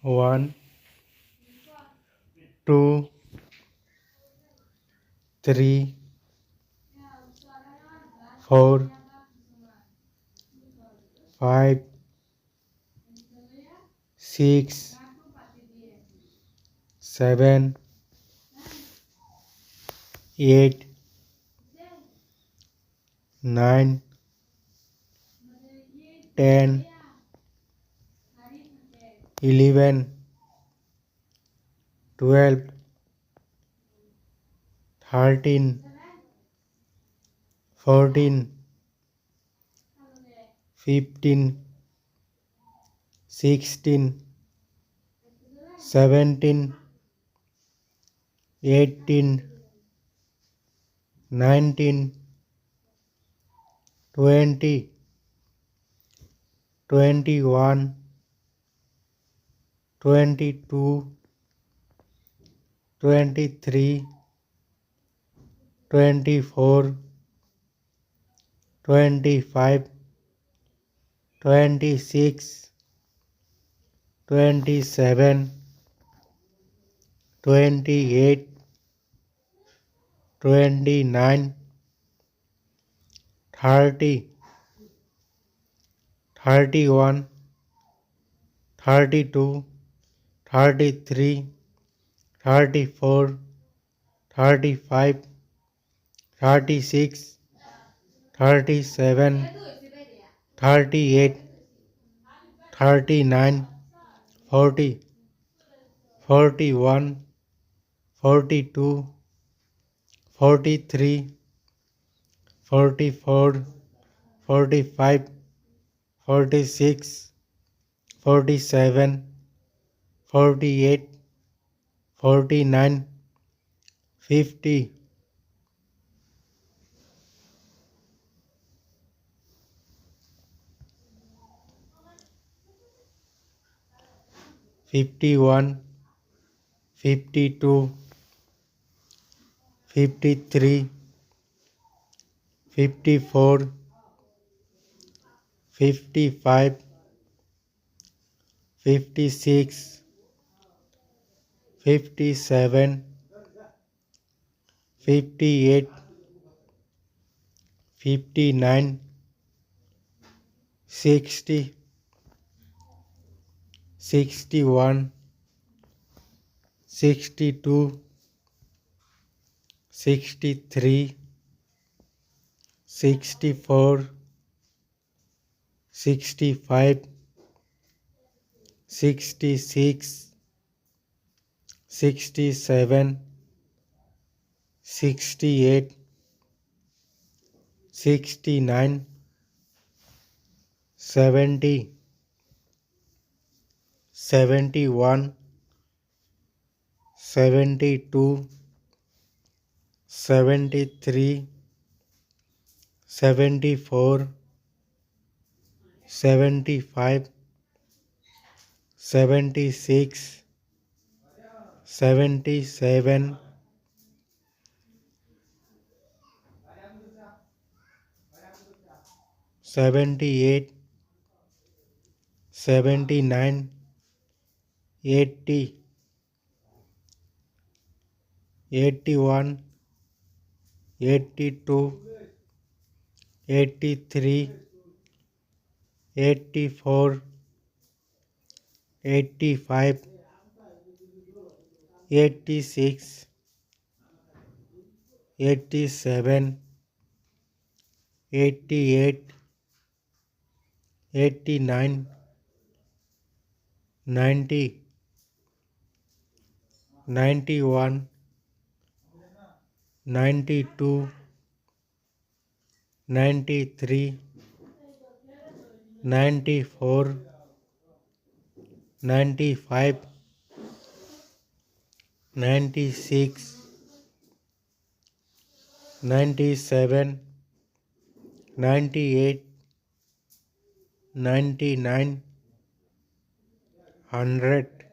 1, 2, 3, 4, 5, 6, 7, 8, 9, 10, 11, 12, 13, 14, 15, 16, 17, 18, 19, 20, 21, 22, 23, 24, 25, 26, 27, 28, 29, 30, 31, 32, 33, 34, 35, 36, 37, 38, 39, 40, 41, 42, 43, 44, 45, 46, 47, 48, 49, 50, 51, 52, 53, 54, 55, 56, 57, 58, 59, 60, 61, 62, 63, 64, 65, 66, 67, 68, 69, 70, 71, 72, 73, 74, 75, 76, 77, 78, 79, 80, 81, 82, 83, 84, 85, 86, 87, 88, 89, 90, 91, 92, 93, 94, 95, 96, 97, 98, 99, 100.